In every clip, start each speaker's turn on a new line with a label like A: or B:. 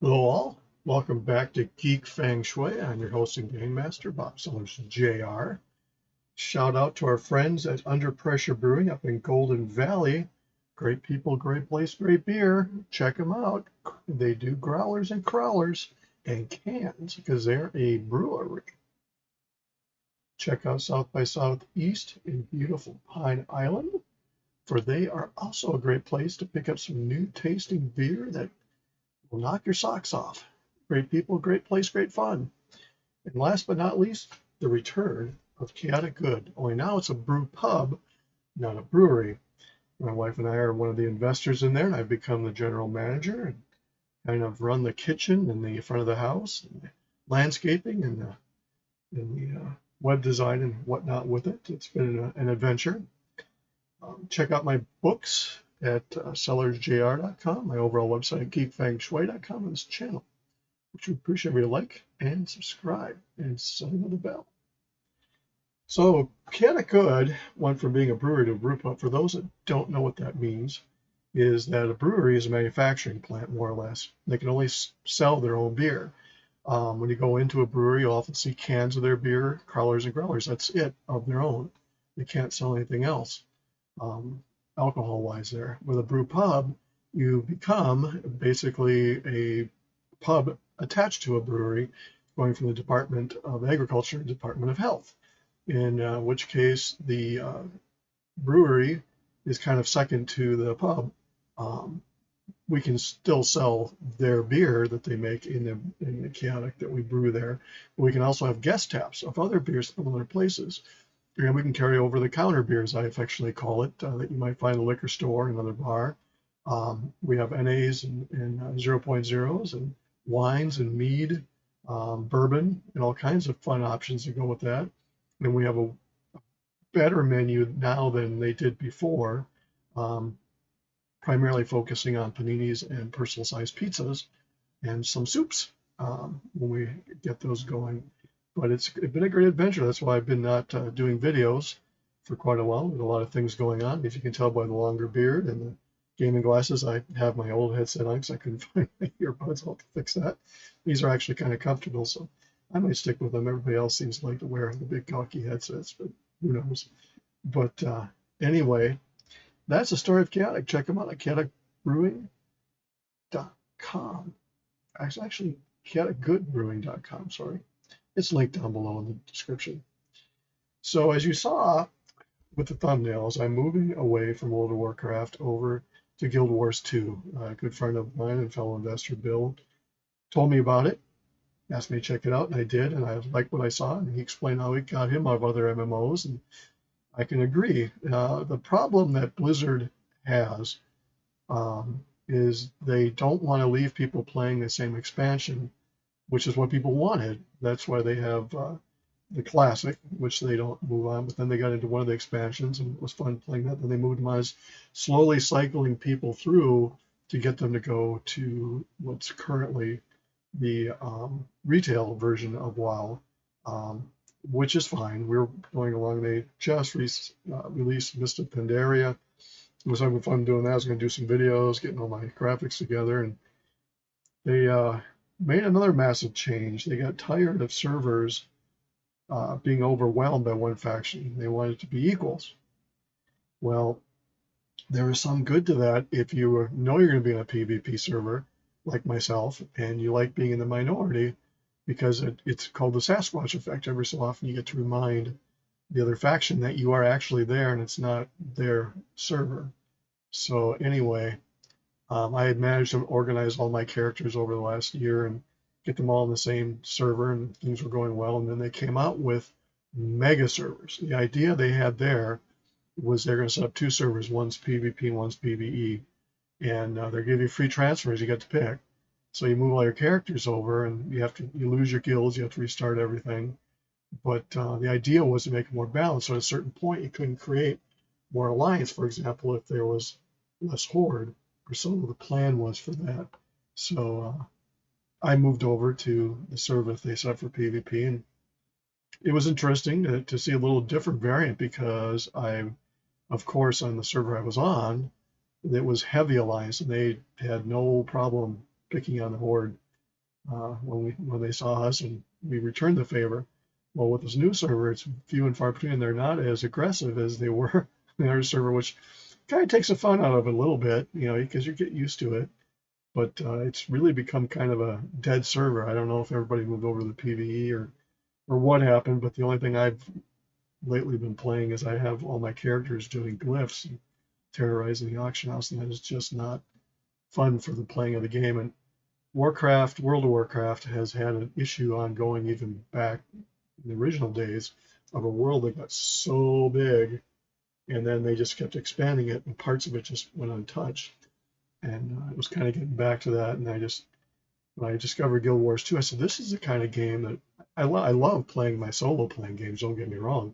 A: Hello all, welcome back to Geek Feng Shui. I'm your host and game master, Bob Sellers Jr. Shout out to our friends at Under Pressure Brewing up in Golden Valley. Great people, great place, great beer. Check them out. They do growlers and crawlers and cans because they're a brewery. Check out South by Southeast in beautiful Pine Island, for they are also a great place to pick up some new tasting beer that will knock your socks off. Great people, great place, great fun. And last but not least, the return of Chaotic Good. Only now it's a brew pub, not a brewery. My wife and I are one of the investors in there, and I've become the general manager and kind of run the kitchen and the front of the house, and the landscaping and the web design and whatnot with it. It's been an adventure. Check out my books at sellersjr.com, my overall website, geekfengshui.com, and this channel, which we appreciate if you like and subscribe and setting the bell. So, Chaotic Good went from being a brewery to a brew pub. For those that don't know what that means, is that a brewery is a manufacturing plant, more or less. They can only sell their own beer. When you go into a brewery, you often see cans of their beer, crawlers and growlers. That's it, of their own. They can't sell anything else, alcohol-wise there. With a brew pub, you become basically a pub attached to a brewery, going from the Department of Agriculture to Department of Health, in which case the brewery is kind of second to the pub. We can still sell their beer that they make in the Chaotic that we brew there. But we can also have guest taps of other beers from other places. And we can carry over the counter beers, I affectionately call it, that you might find in a liquor store, another bar. We have NAs and 0.0s and wines and mead, bourbon, and all kinds of fun options to go with that. And we have a better menu now than they did before, primarily focusing on paninis and personal-sized pizzas and some soups when we get those going. But it's been a great adventure. That's why I've been not doing videos for quite a while. There's a lot of things going on. If you can tell by the longer beard and the gaming glasses, I have my old headset on because I couldn't find my earbuds. I'll have to fix that. These are actually kind of comfortable, so I might stick with them. Everybody else seems to like to wear the big gawky headsets, but who knows. But anyway, that's the story of Chaotic. Check them out at chaoticbrewing.com. Actually, chaoticgoodbrewing.com, sorry. It's linked down below in the description. So as you saw with the thumbnails, I'm moving away from World of Warcraft over to Guild Wars 2. A good friend of mine and fellow investor, Bill, told me about it, asked me to check it out, and I did, and I liked what I saw, and he explained how it got him out of other MMOs, and I can agree. The problem that Blizzard has is they don't want to leave people playing the same expansion, which is what people wanted. That's why they have the Classic, which they don't move on. But then they got into one of the expansions, and it was fun playing that. Then they moved them on as slowly cycling people through to get them to go to what's currently the retail version of WoW, which is fine. We're going along. They just released Mist of Pandaria. I was having fun doing that. I was going to do some videos, getting all my graphics together, and they made another massive change. They got tired of servers being overwhelmed by one faction. They wanted to be equals. Well, there is some good to that if you know you're going to be on a PvP server, like myself, and you like being in the minority, because it's called the Sasquatch effect. Every so often you get to remind the other faction that you are actually there and it's not their server. So anyway, I had managed to organize all my characters over the last year and get them all in the same server, and things were going well. And then they came out with mega servers. The idea they had there was they're going to set up two servers, one's PvP and one's PvE, and they're giving you free transfers. You get to pick. So you move all your characters over, and you lose your guilds, you have to restart everything. But the idea was to make it more balanced. So at a certain point, you couldn't create more alliance. For example, if there was less horde, or so the plan was for that. So I moved over to the server they set up for PvP, and it was interesting to see a little different variant, because of course, on the server I was on, it was heavy alliance, and they had no problem picking on the horde. when they saw us and we returned the favor. Well, with this new server, it's few and far between. They're not as aggressive as they were in our server, which kind of takes the fun out of it a little bit, you know, because you get used to it. But it's really become kind of a dead server. I don't know if everybody moved over to the PvE or what happened, but the only thing I've lately been playing is I have all my characters doing glyphs and terrorizing the auction house, and that is just not fun for the playing of the game. And Warcraft, World of Warcraft has had an issue ongoing even back in the original days of a world that got so big, and then they just kept expanding it, and parts of it just went untouched. And it was kind of getting back to that. And when I discovered Guild Wars 2, I said, this is the kind of game that I love playing my solo playing games, don't get me wrong,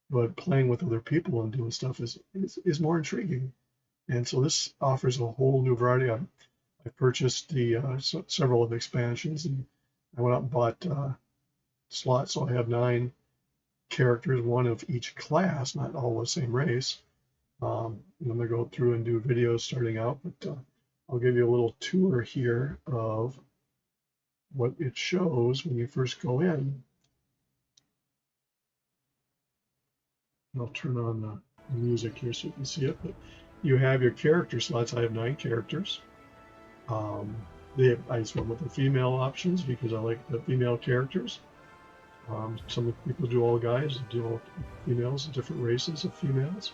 A: but playing with other people and doing stuff is more intriguing. And so this offers a whole new variety. I purchased the several of the expansions, and I went out and bought slots, so I have 9 characters, one of each class, not all the same race. I'm going to go through and do videos starting out, but I'll give you a little tour here of what it shows when you first go in. I'll turn on the music here so you can see it. But you have your character slots. I have 9 characters. I just went with the female options because I like the female characters. Some people do all guys, do all females, different races of females.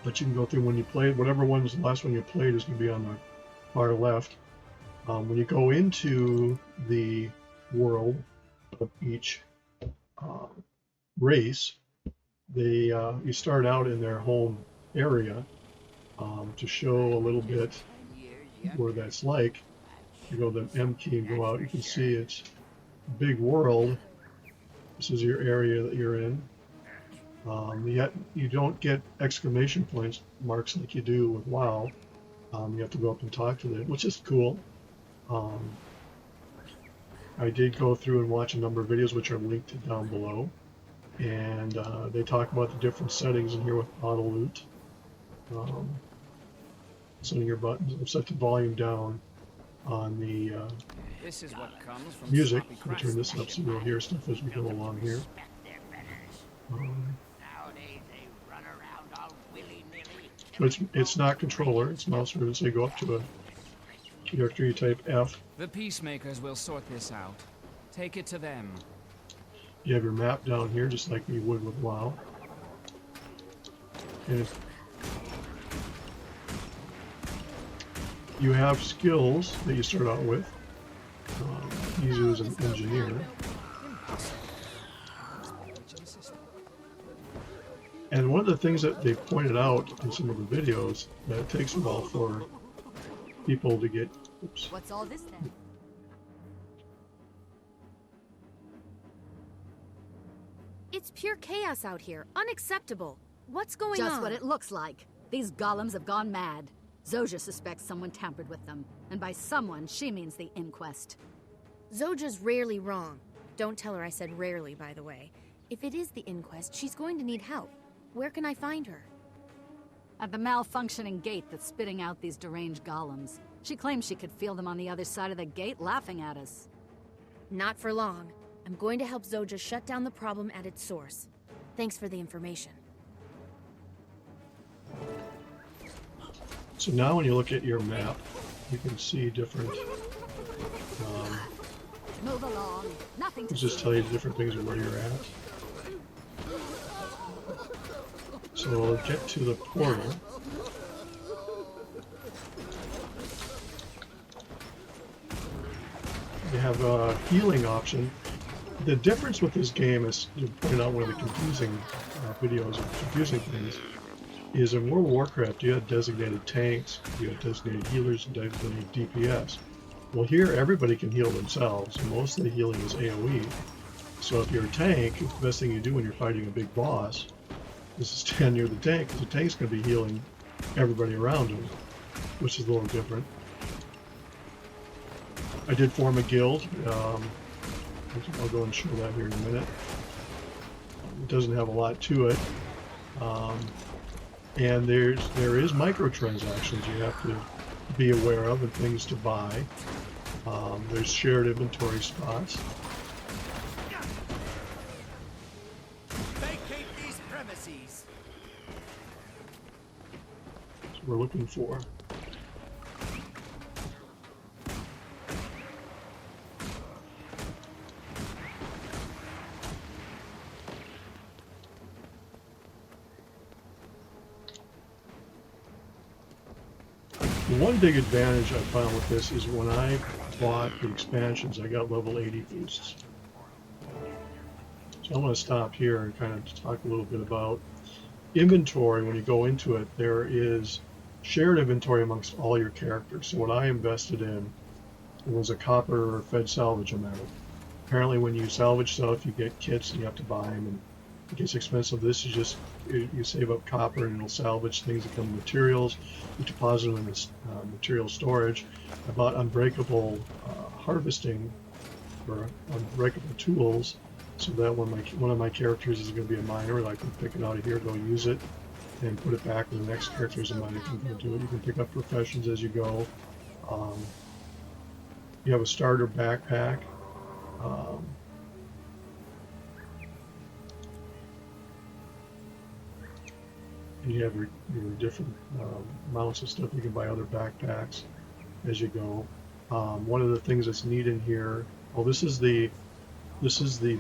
A: But you can go through when you play, whatever one was the last one you played is going to be on the far left. When you go into the world of each race, you start out in their home area to show a little bit where that's like. You go to the M key and go out, you can see it's a big world. This is your area that you're in. Yet you don't get exclamation points marks like you do with WoW. You have to go up and talk to them, which is cool. I did go through and watch a number of videos which are linked down below, and they talk about the different settings in here with auto loot. Setting your buttons. I've set the volume down on the music. I'll turn this up so you'll hear stuff as we go along here. But it's not controller, it's mouse over. So you go up to a character, you type F.
B: The peacemakers will sort this out. Take it to them.
A: You have your map down here, just like you would with WoW. And you have skills that you start out with. Easy as an engineer. And one of the things that they pointed out in some of the videos, that it takes a while for people to get... Oops.
C: What's all this then?
D: It's pure chaos out here. Unacceptable. What's going on?
C: Just what it looks like. These golems have gone mad. Zojja suspects someone tampered with them. And by someone, she means the inquest.
D: Zojja's rarely wrong. Don't tell her I said rarely, by the way. If it is the inquest, she's going to need help. Where can I find her?
C: At the malfunctioning gate that's spitting out these deranged golems. She claims she could feel them on the other side of the gate laughing at us.
D: Not for long. I'm going to help Zojja shut down the problem at its source. Thanks for the information.
A: So now when you look at your map, you can see different...
C: Move along. Nothing to
A: just tell you different things of where you're at. So we'll get to the portal. You have a healing option. The difference with this game is, you pointed out one of the confusing videos of confusing things, is in World of Warcraft you had designated tanks, you had designated healers, and designated DPS. Well, here everybody can heal themselves, and most of the healing is AoE. So if you're a tank, the best thing you do when you're fighting a big boss is to stand near the tank, because the tank's going to be healing everybody around him, which is a little different. I did form a guild. I'll go and show that here in a minute. It doesn't have a lot to it. And there is microtransactions you have to be aware of and things to buy. There's shared inventory spots.
E: Vacate these premises.
A: So we're looking for. One big advantage I found with this is when I bought the expansions, I got level 80 boosts. So I'm going to stop here and kind of talk a little bit about inventory. When you go into it, there is shared inventory amongst all your characters. So what I invested in was a copper fed salvage amount. Apparently when you salvage stuff, you get kits and you have to buy them, and it gets expensive. This is just, you save up copper and it'll salvage things that come materials. You deposit them in this material storage. I bought unbreakable harvesting for unbreakable tools, so that when one of my characters is going to be a miner, I can pick it out of here, go use it, and put it back when the next character is a miner can go do it. You can pick up professions as you go. You have a starter backpack. And you have your different amounts of stuff. You can buy other backpacks as you go. One of the things that's neat in here, well, this is the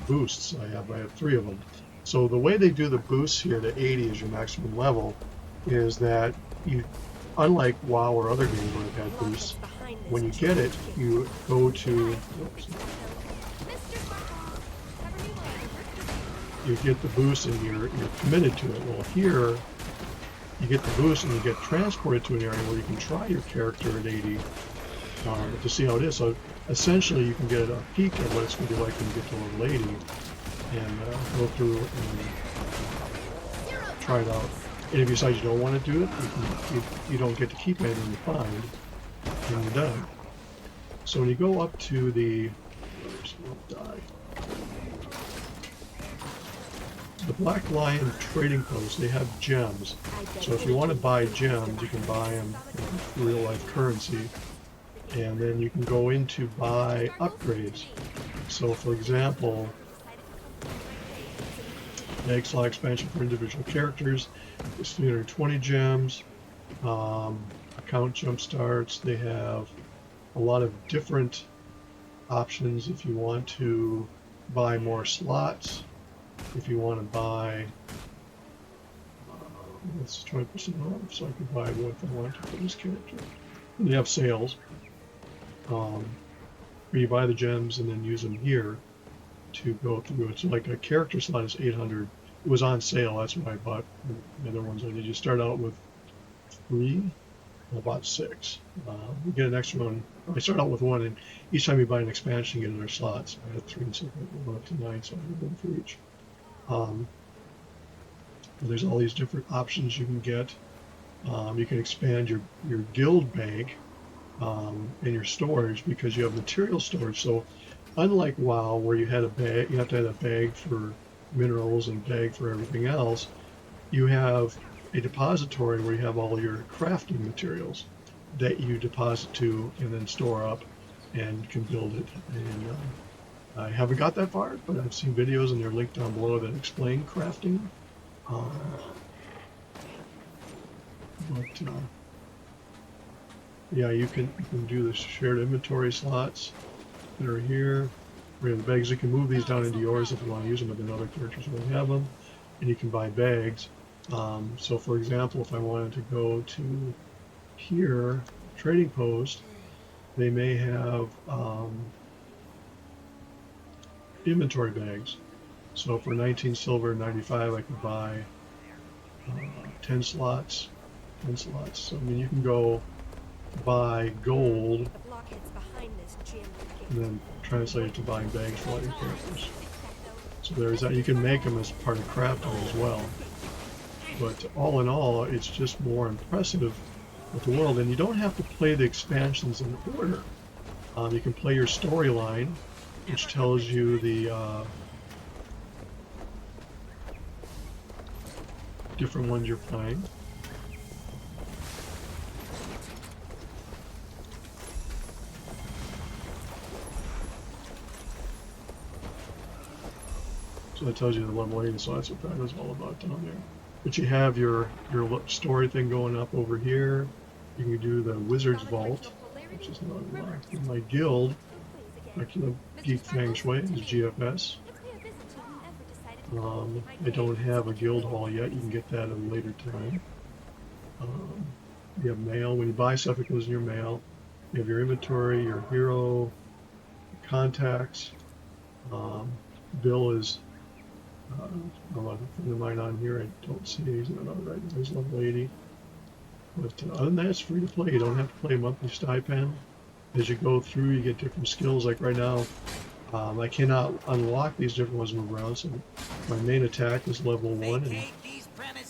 A: boosts I have. I have 3 of them. So the way they do the boosts here to 80 as your maximum level is that you, unlike WoW or other games where I've had boosts, when you get it, you go to, you get the boost and you're committed to it. Well, here you get the boost and you get transported to an area where you can try your character at 80 to see how it is. So essentially you can get a peek at what it's going to be like when you get to level 80 and go through and try it out. And if you decide you don't want to do it, you don't get to keep anything you find, and you're done. So when you go up to the Black Lion trading post, they have gems. So if you want to buy gems, you can buy them in real life currency. And then you can go in to buy upgrades. So for example, the Egg Slot expansion for individual characters is 320 gems. Account jump starts. They have a lot of different options if you want to buy more slots. If you want to buy, it's 20% off, so I can buy what I want to for this character. And they have sales. Where you buy the gems and then use them here to go through it. So like a character slot is 800. It was on sale, that's why I bought the other ones. I did. You start out with 3, I bought 6. You get an extra one. I start out with 1, and each time you buy an expansion, you get another slot. So I had 3, and so I went up to 9, so I had 1 for each. There's all these different options you can get. You can expand your guild bank and your storage because you have material storage. So unlike WoW, where you had a bag, you have to have a bag for minerals and a bag for everything else, you have a depository where you have all your crafting materials that you deposit to and then store up and can build it. And I haven't got that far, but I've seen videos and they're linked down below that explain crafting. Yeah, you can do the shared inventory slots that are here. We have the bags. You can move these down into yours if you want to use them, but then other characters will have them. And you can buy bags. So for example, if I wanted to go to here, trading post, they may have inventory bags. So for 19 silver and 95, I could buy 10 slots. 10 slots. So I mean, you can go buy gold and then translate it to buying bags for all your characters. So there's that. You can make them as part of crafting as well. But all in all, it's just more impressive with the world, and you don't have to play the expansions in order. You can play your storyline, which tells you the different ones you're playing. So that tells you the level 80, so that's what that is all about down there. But you have your story thing going up over here. You can do the Wizard's Vault, which is not locked. In my guild, Regular Geek Feng Shui is GFS. I don't have a guild hall yet. You can get that at a later time. You have mail. When you buy stuff, it goes in your mail. You have your inventory, your hero, your contacts. Bill is a friend of mine on here. I don't see he's not on right now. He's level 80. But other than that, it's free to play. You don't have to play a monthly stipend. As you go through, you get different skills. Like right now, I cannot unlock these different ones move around. So my main attack is level 1, and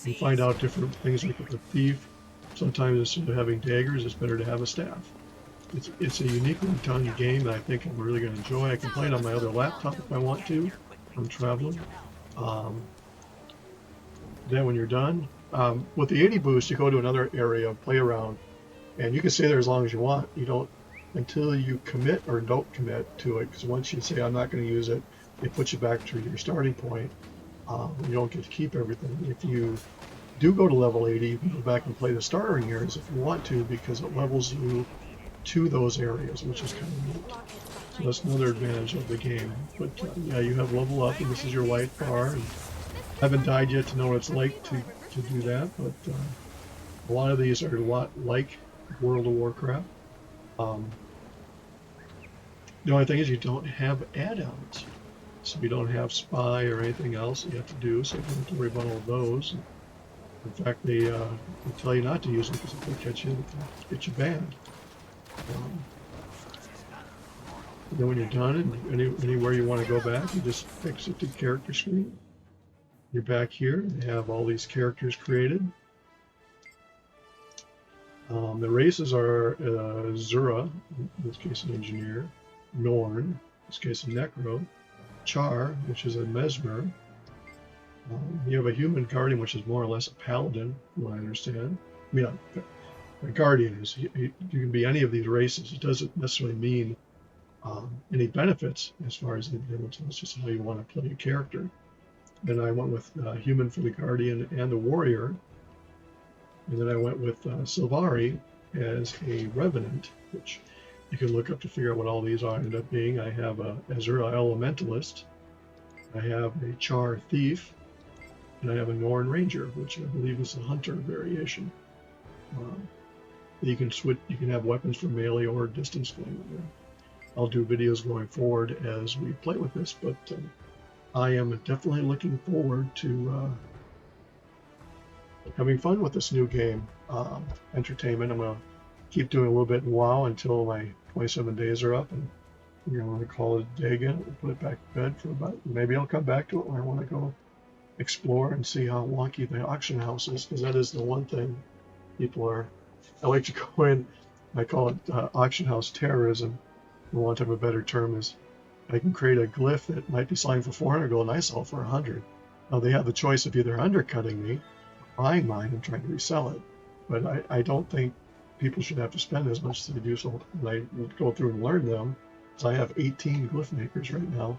A: you find out different things like with the thief. Sometimes instead of having daggers, it's better to have a staff. It's a uniquely done game that I think I'm really going to enjoy. I can play it on my other laptop if I want to. I'm traveling. Then when you're done, with the 80 boost, you go to another area, play around, and you can stay there as long as you want. You don't until you commit or don't commit to it, because once you say I'm not going to use it, it puts you back to your starting point. You don't get to keep everything. If you do go to level 80, you can go back and play the starter areas if you want to, because it levels you to those areas, which is kind of neat. So that's another advantage of the game. But yeah, you have level up, and this is your white bar. And I haven't died yet to know what it's like to do that, but a lot of these are a lot like World of Warcraft. The only thing is you don't have add-ons. So you don't have spy or anything else you have to do, so you don't have to worry about all those. In fact, they tell you not to use them because if they catch you, they can get you banned. And then when you're done, and anywhere you want to go back, you just exit the character screen. You're back here, and you have all these characters created. The races are Zura, in this case an engineer, Norn, in this case a Necro, Char, which is a Mesmer. You have a human guardian, which is more or less a paladin, from what I understand. I mean, a guardian is you can be any of these races. It doesn't necessarily mean any benefits as far as individuals. It's just how you want to play a character. Then I went with human for the guardian and the warrior. And then I went with Sylvari as a revenant, which you can look up to figure out what all these are. Ended up being I have a Azura elementalist, I have a Char thief, and I have a Norn ranger, which I believe is a hunter variation. You can switch. You can have weapons for melee or distance flame. I'll do videos going forward as we play with this, but I am definitely looking forward to having fun with this new game. Entertainment. I'm gonna keep doing a little bit in WoW until my 27 days are up, and we're gonna call it a day again. We'll put it back to bed for about. Maybe I'll come back to it when I want to go explore and see how wonky the auction house is, because that is the one thing people are. I like to go in. I call it auction house terrorism. For want of a better term, is I can create a glyph that might be selling for 400 gold, and I sell for 100. Now they have the choice of either undercutting me, or buying mine and trying to resell it. But I don't think people should have to spend as much as they do. So I would go through and learn them. So I have 18 glyph makers right now.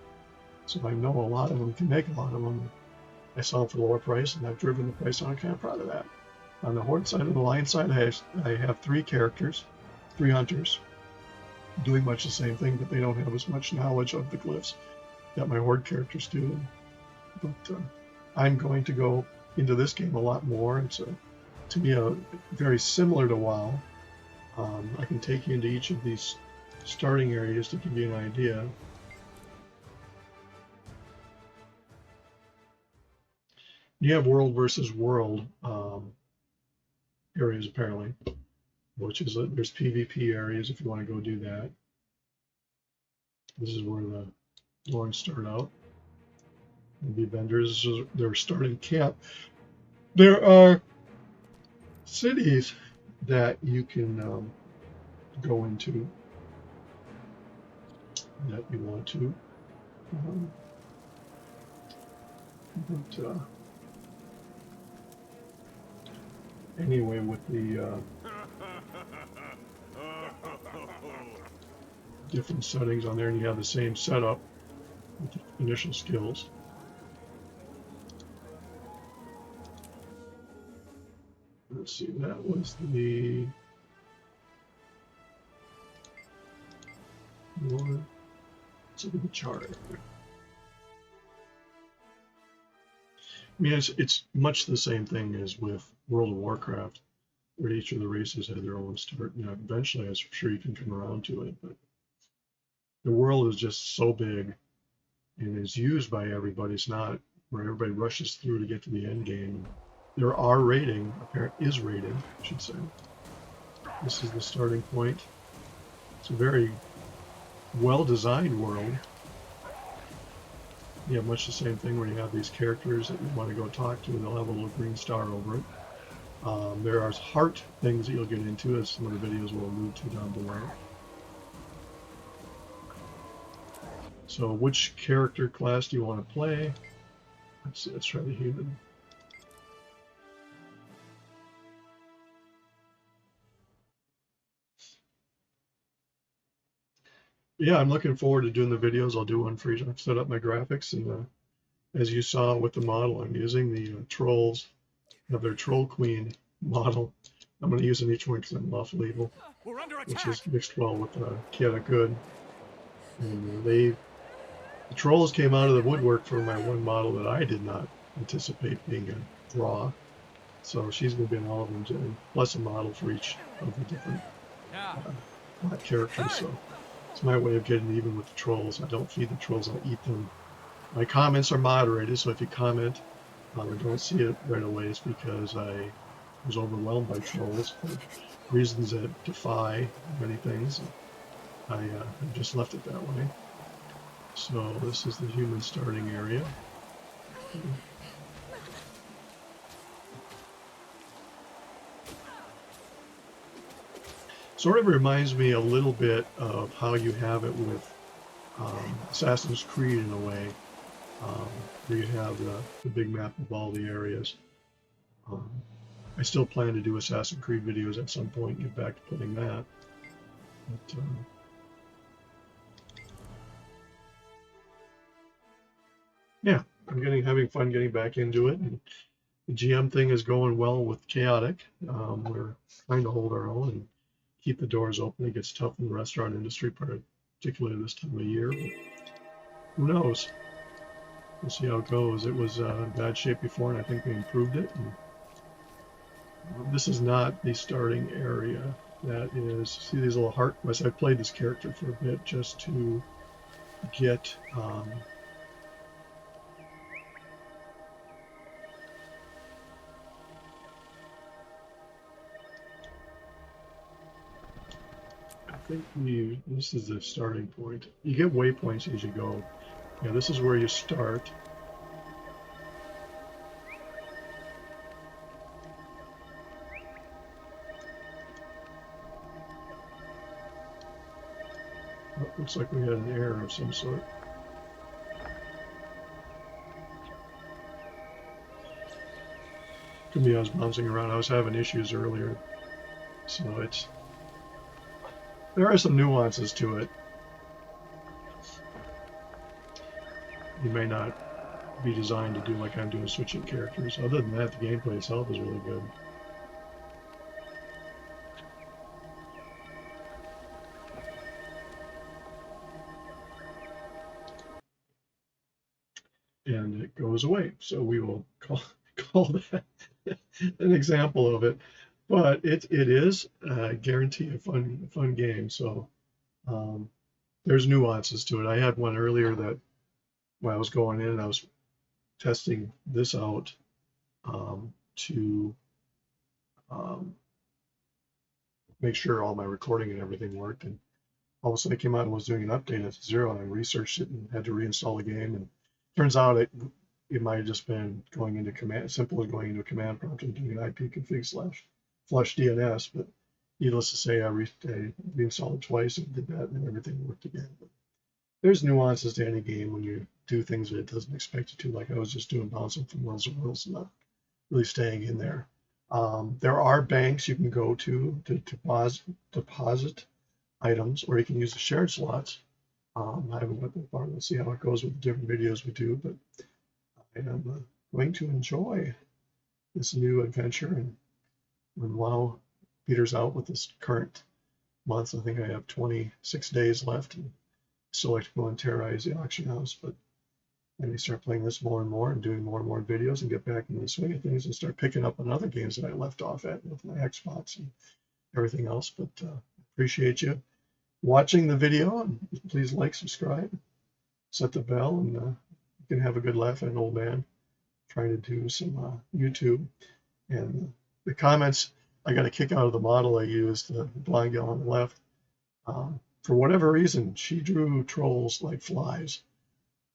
A: So I know a lot of them can make a lot of them. I sell them for a lower price, and I've driven the price down. I'm kind of proud of that. On the Horde side and the Lion side, I have 3 characters, 3 hunters, doing much the same thing, but they don't have as much knowledge of the glyphs that my Horde characters do. But I'm going to go into this game a lot more. It's to me very similar to WoW. I can take you into each of these starting areas to give you an idea. You have world versus world areas apparently, which is there's PvP areas if you want to go do that. This is where the Lords start out. The vendors, their starting camp. There are cities that you can go into that you want to. But anyway, with the different settings on there, and you have the same setup with the initial skills. let's see, that was the one. Let's look at the chart. I mean, it's much the same thing as with World of Warcraft, where each of the races had their own start. You know, eventually, I'm sure you can come around to it, but the world is just so big and is used by everybody. It's not where everybody rushes through to get to the end game. There are rating, is rated, I should say. This is the starting point. It's a very well-designed world. You have much the same thing where you have these characters that you want to go talk to, and they'll have a little green star over it. There are heart things that you'll get into, as some of the videos will allude to down below. So which character class do you want to play? Let's try the human. Yeah, I'm looking forward to doing the videos. I'll do one for each. I've set up my graphics, and as you saw with the model, I'm using the trolls. I have their troll queen model. I'm going to use in each one because I'm lawful evil, which is mixed well with chaotic good. And the trolls came out of the woodwork for my one model that I did not anticipate being a draw. So she's going to be in all of them, too, plus a model for each of the different characters. So it's my way of getting even with the trolls. I don't feed the trolls, I eat them. My comments are moderated, so if you comment and don't see it right away, it's because I was overwhelmed by trolls for reasons that defy many things. I just left it that way. So this is the human starting area. Sort of reminds me a little bit of how you have it with Assassin's Creed in a way, where you have the big map of all the areas. I still plan to do Assassin's Creed videos at some point, get back to putting that. But, yeah, I'm having fun getting back into it. And the GM thing is going well with Chaotic. We're trying to hold our own and keep the doors open. It gets tough in the restaurant industry, particularly this time of year. But who knows? We'll see how it goes. It was in bad shape before, and I think we improved it. And this is not the starting area. That is, see these little heart quests? I played this character for a bit just to get I think this is the starting point. You get waypoints as you go. Yeah, this is where you start. Oh, looks like we had an error of some sort. Could be I was bouncing around. I was having issues earlier. So there are some nuances to it. You may not be designed to do like I'm doing, switching characters. Other than that, the gameplay itself is really good. And it goes away. So we will call that an example of it. But it is guaranteed a fun game. So there's nuances to it. I had one earlier that when I was going in, I was testing this out to make sure all my recording and everything worked. And all of a sudden it came out and was doing an update at 0, and I researched it and had to reinstall the game. And turns out it might have just been going into simply going into a command prompt and doing an ipconfig/flush DNS. But needless to say, I reinstalled it twice and did that, and everything worked again. But there's nuances to any game when you do things that it doesn't expect you to, like I was just doing, bouncing from worlds to worlds, not really staying in there. There are banks you can go to deposit items, or you can use the shared slots. I haven't went that far. Let's see how it goes with the different videos we do, but I am going to enjoy this new adventure and when WoW peters out with this current month. I think I have 26 days left, and still like to go and terrorize the auction house, but I may start playing this more and more and doing more and more videos and get back into the swing of things and start picking up on other games that I left off at with my Xbox and everything else. But appreciate you watching the video, and please like, subscribe, set the bell, and you can have a good laugh at an old man trying to do some YouTube. And the comments, I got a kick out of the model I used, the blonde gal on the left. For whatever reason, she drew trolls like flies.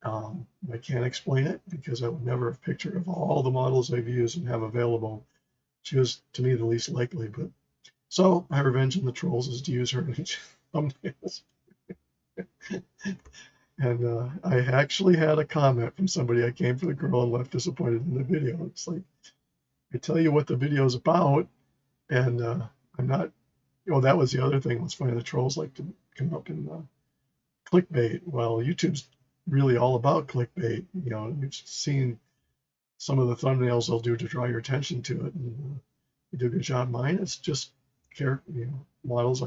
A: I can't explain it because I would never have pictured of all the models I've used and have available. She was, to me, the least likely. But so my revenge on the trolls is to use her in each thumbnails. And I actually had a comment from somebody. I came for the girl and left disappointed in the video. It's like, I tell you what the video is about, and I'm not. Oh, that was the other thing. What's funny, the trolls like to come up in clickbait. Well, YouTube's really all about clickbait. You know, you've seen some of the thumbnails they'll do to draw your attention to it, and they do a good job. Mine, it's just models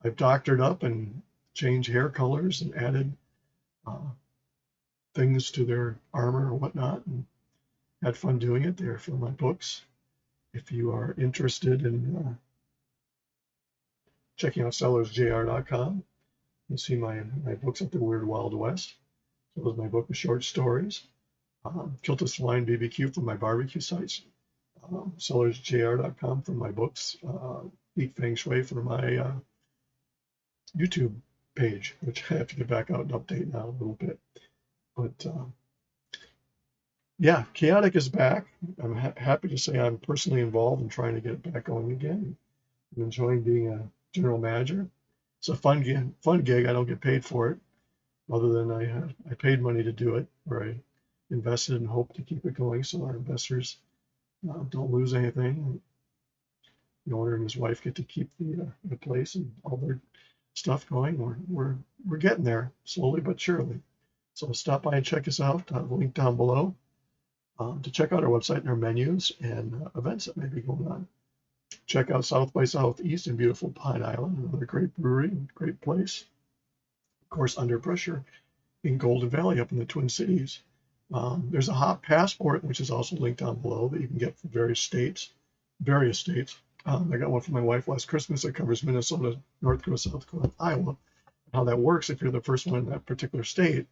A: I've doctored up and changed hair colors and added things to their armor or whatnot, and had fun doing it. There for my books. If you are interested in checking out sellersjr.com, you'll see my books at the Weird Wild West. So there's my book of short stories. Kiltus Line BBQ for my barbecue sites. sellersjr.com for my books. Eat Feng Shui for my YouTube page, which I have to get back out and update now a little bit. But yeah, Chaotic is back. I'm happy to say I'm personally involved in trying to get it back going again. I'm enjoying being a general manager. It's a fun gig. I don't get paid for it, other than I paid money to do it, or I invested and hope to keep it going so our investors don't lose anything. The owner and his wife get to keep the place and all their stuff going. We're getting there slowly but surely. So stop by and check us out. Link down below to check out our website and our menus and events that may be going on. Check out South by Southeast in beautiful Pine Island, another great brewery, great place. Of course, Under Pressure in Golden Valley up in the Twin Cities. There's a hop passport, which is also linked down below, that you can get from various states. I got one for my wife last Christmas that covers Minnesota, North Dakota, South Dakota, and Iowa. How that works, if you're the first one in that particular state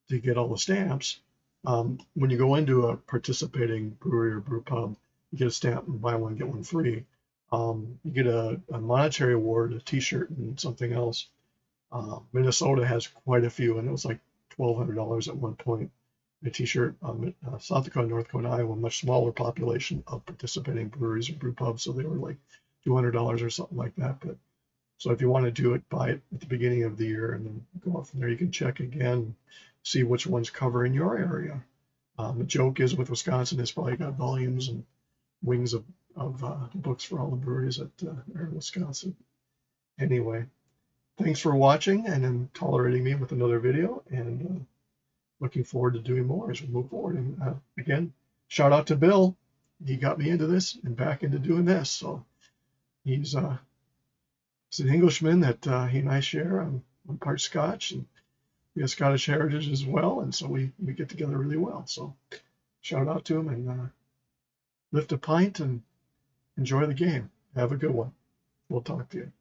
A: to get all the stamps, when you go into a participating brewery or brew pub, you get a stamp and buy one, get one free. You get a monetary award, a t-shirt, and something else. Minnesota has quite a few, and it was like $1,200 at one point. A t-shirt. South Dakota, North Dakota, Iowa, much smaller population of participating breweries or brew pubs, so they were like $200 or something like that. But so if you want to do it, buy it at the beginning of the year, and then go off from there. You can check again, see which ones cover in your area. The joke is with Wisconsin, it's probably got volumes and wings of books for all the breweries that are in Wisconsin. Anyway, thanks for watching and tolerating me with another video, and looking forward to doing more as we move forward. And again, shout out to Bill. He got me into this and back into doing this. So he's an Englishman that he and I share. I'm part Scotch, and we have Scottish heritage as well, and so we get together really well. So shout out to him, and lift a pint and enjoy the game. Have a good one. We'll talk to you.